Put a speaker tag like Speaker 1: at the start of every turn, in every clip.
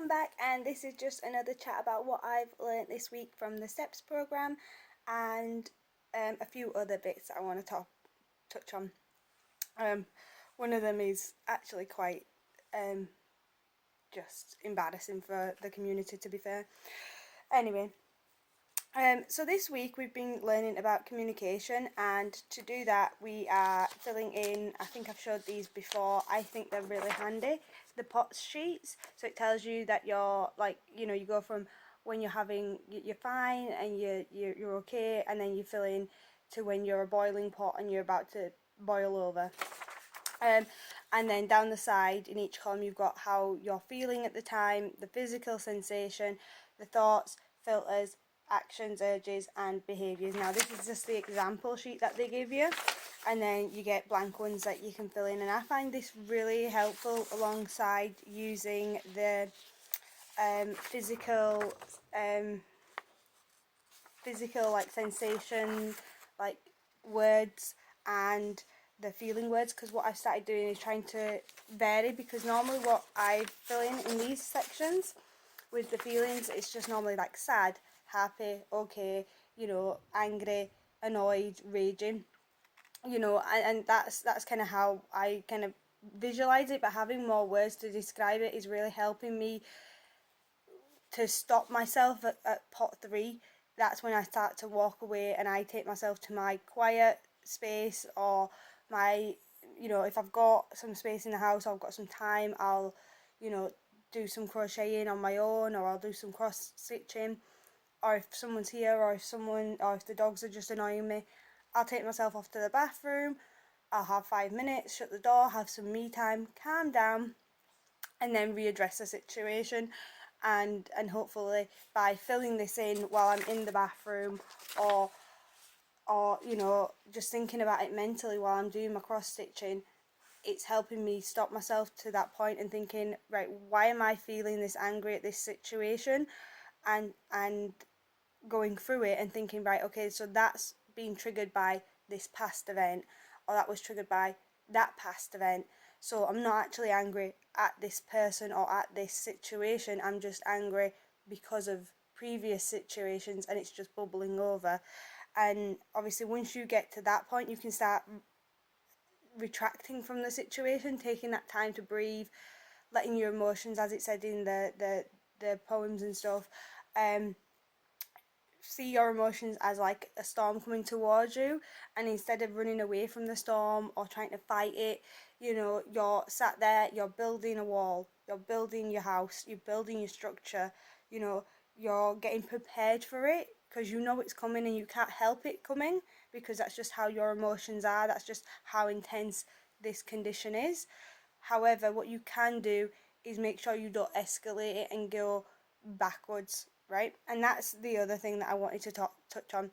Speaker 1: welcome back, and this is just another chat about what I've learnt this week from the STEPPS program and a few other bits that I want to touch on. One of them is actually quite just embarrassing for the community, to be fair. Anyway, so this week we've been learning about communication, and to do that we are filling in, I think I've showed these before, I think they're really handy, the POTS sheets. So it tells you that you're like, you know, you go from when you're fine and you're okay, and then you fill in to when you're a boiling pot and you're about to boil over. And then down the side in each column you've got how you're feeling at the time, the physical sensation, the thoughts, filters, actions, urges and behaviours. Now this is just the example sheet that they give you, and then you get blank ones that you can fill in, and I find this really helpful alongside using the physical like sensation, like words, and the feeling words, because what I've started doing is trying to vary, because normally what I fill in these sections with the feelings, it's just normally like sad, happy, okay, you know, angry, annoyed, raging, you know, and that's kind of how I kind of visualize it. But having more words to describe it is really helping me to stop myself at pot 3. That's when I start to walk away and I take myself to my quiet space, or my, you know, if I've got some space in the house, I've got some time, I'll, you know, do some crocheting on my own, or I'll do some cross stitching, or if someone's here, or if the dogs are just annoying me, I'll take myself off to the bathroom, I'll have 5 minutes, shut the door, have some me time, calm down, and then readdress the situation. And hopefully by filling this in while I'm in the bathroom, or you know, just thinking about it mentally while I'm doing my cross stitching, it's helping me stop myself to that point and thinking, right, why am I feeling this angry at this situation, and going through it and thinking, right, okay, so that's being triggered by this past event, or that was triggered by that past event. So I'm not actually angry at this person or at this situation, I'm just angry because of previous situations, and it's just bubbling over. And obviously once you get to that point, you can start retracting from the situation, taking that time to breathe, letting your emotions, as it said in the poems and stuff, see your emotions as like a storm coming towards you, and instead of running away from the storm or trying to fight it, you know, you're sat there, you're building a wall, you're building your house, you're building your structure, you know, you're getting prepared for it, because you know it's coming and you can't help it coming, because that's just how your emotions are, that's just how intense this condition is. However, what you can do is make sure you don't escalate it and go backwards, right? And that's the other thing that I wanted to touch on.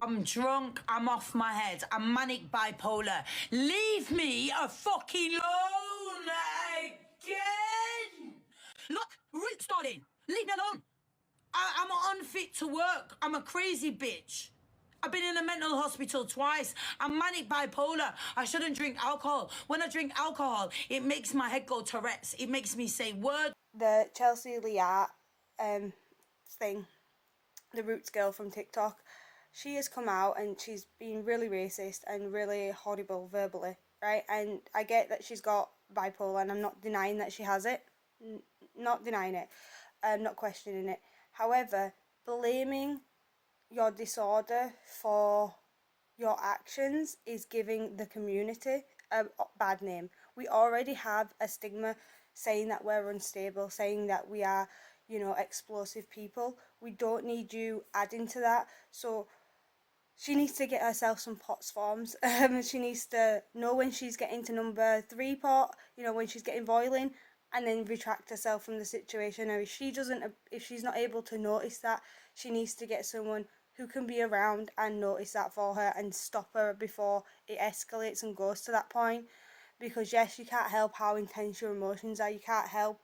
Speaker 2: I'm drunk, I'm off my head, I'm manic bipolar. Leave me a fucking alone again! Look, Root's starting. Leave me alone. I'm unfit to work. I'm a crazy bitch. I've been in a mental hospital twice. I'm manic bipolar. I shouldn't drink alcohol. When I drink alcohol, it makes my head go Tourette's. It makes me say words.
Speaker 1: The Chelsea Leah thing, the Roots girl from TikTok, she has come out and she's been really racist and really horrible verbally, right? And I get that she's got bipolar, and I'm not denying that she has it, not denying it, not questioning it. However, blaming your disorder for your actions is giving the community a bad name. We already have a stigma saying that we're unstable, saying that we are, you know, explosive people. We don't need you adding to that. So she needs to get herself some POTS forms. She needs to know when she's getting to number 3 pot, you know, when she's getting boiling, and then retract herself from the situation. Or if she's not able to notice that, she needs to get someone who can be around and notice that for her and stop her before it escalates and goes to that point. Because yes, you can't help how intense your emotions are, you can't help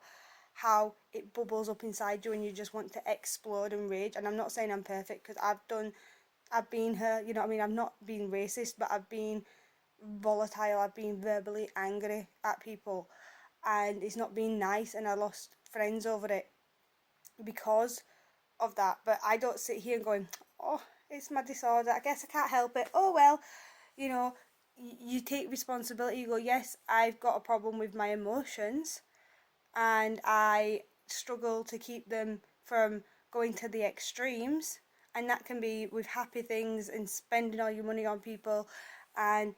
Speaker 1: how it bubbles up inside you and you just want to explode and rage. And I'm not saying I'm perfect, because I've been her, you know what I mean, I've not been racist, but I've been volatile, I've been verbally angry at people, and it's not been nice, and I lost friends over it because of that. But I don't sit here and going, oh, it's my disorder, I guess I can't help it, oh well. You know, you take responsibility. You go, yes, I've got a problem with my emotions, and I struggle to keep them from going to the extremes. And that can be with happy things and spending all your money on people, and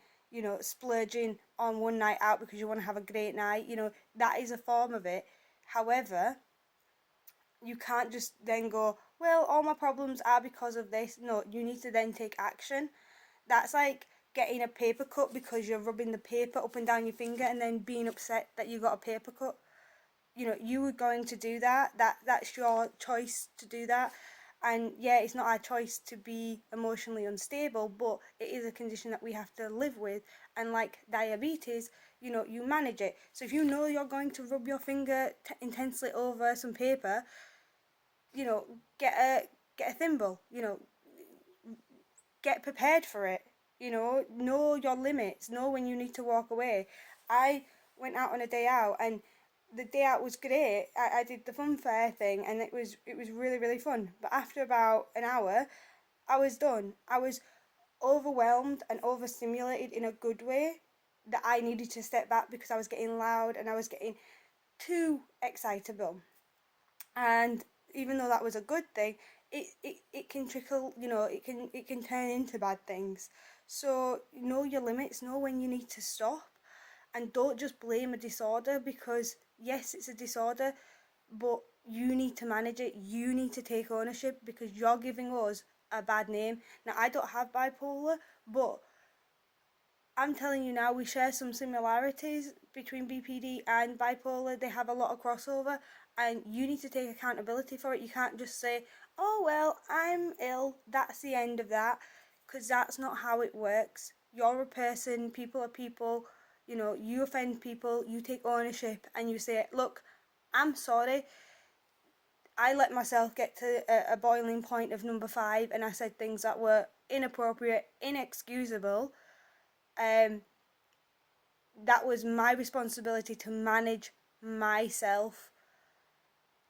Speaker 1: splurging on one night out because you want to have a great night. That is a form of it. However, you can't just then go, well, all my problems are because of this. No, you need to then take action. That's like getting a paper cut because you're rubbing the paper up and down your finger and then being upset that you got a paper cut. You were going to do that's your choice to do that. And yeah, it's not our choice to be emotionally unstable, but it is a condition that we have to live with. And like diabetes, you manage it. So if you know you're going to rub your finger intensely over some paper, get a thimble, get prepared for it. Know your limits, know when you need to walk away. I went out on a day out, and the day out was great. I did the fun fair thing, and it was really, really fun. But after about an hour, I was done. I was overwhelmed and overstimulated in a good way, that I needed to step back because I was getting loud and I was getting too excitable. And even though that was a good thing, it can trickle, it can turn into bad things. So know your limits, know when you need to stop, and don't just blame a disorder, because yes, it's a disorder, but you need to manage it. You need to take ownership, because you're giving us a bad name. Now, I don't have bipolar, but I'm telling you now, we share some similarities between BPD and bipolar. They have a lot of crossover, and you need to take accountability for it. You can't just say, oh, well, I'm ill, that's the end of that, because that's not how it works. You're a person, people are people, you offend people, you take ownership, and you say, look, I'm sorry, I let myself get to a boiling point of number 5, and I said things that were inappropriate, inexcusable. That was my responsibility to manage myself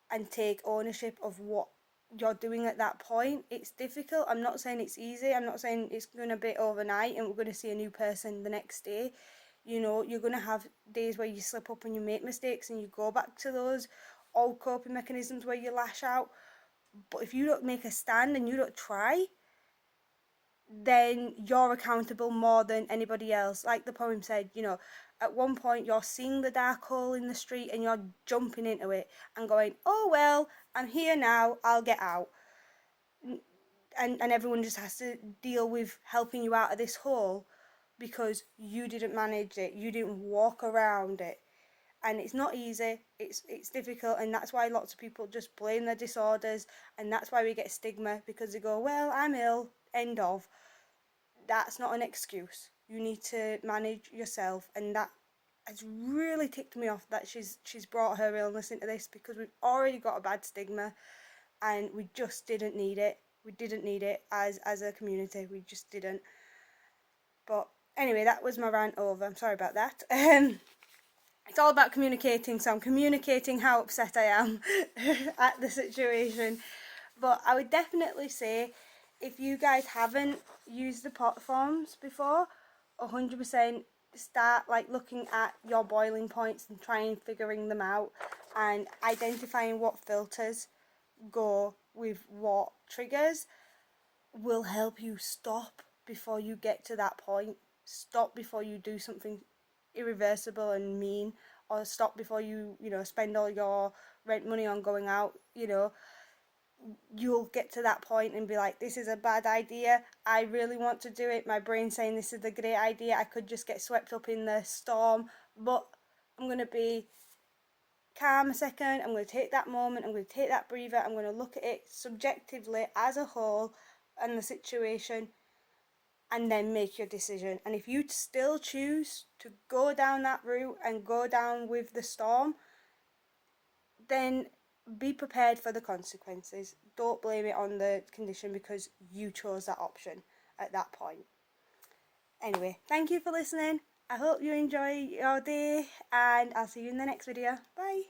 Speaker 1: and take ownership of what you're doing at that point. It's difficult. I'm not saying it's easy. I'm not saying it's going to be overnight and we're going to see a new person the next day. You're going to have days where you slip up and you make mistakes and you go back to those old coping mechanisms where you lash out. But if you don't make a stand and you don't try, then you're accountable more than anybody else. Like the poem said, at one point you're seeing the dark hole in the street and you're jumping into it and going, oh well, I'm here now, I'll get out. And everyone just has to deal with helping you out of this hole because you didn't manage it, you didn't walk around it. And it's not easy, it's difficult, and that's why lots of people just blame their disorders, and that's why we get stigma, because they go, well, I'm ill, end of. That's not an excuse. You need to manage yourself, and that has really ticked me off that she's brought her illness into this, because we've already got a bad stigma and we just didn't need it. We didn't need it as a community. We just didn't. But anyway, that was my rant over. I'm sorry about that. It's all about communicating, so I'm communicating how upset I am at the situation. But I would definitely say, if you guys haven't used the platforms before, 100% start looking at your boiling points and trying figuring them out, and identifying what filters go with what triggers will help you stop before you get to that point. Stop before you do something irreversible and mean, or stop before you spend all your rent money on going out. You'll get to that point and be like, this is a bad idea, I really want to do it, my brain's saying this is a great idea, I could just get swept up in the storm, but I'm going to be calm a second, I'm going to take that moment, I'm going to take that breather, I'm going to look at it subjectively as a whole and the situation, and then make your decision. And if you still choose to go down that route and go down with the storm, then be prepared for the consequences. Don't blame it on the condition, because you chose that option at that point. Anyway, thank you for listening. I hope you enjoy your day, and I'll see you in the next video. Bye.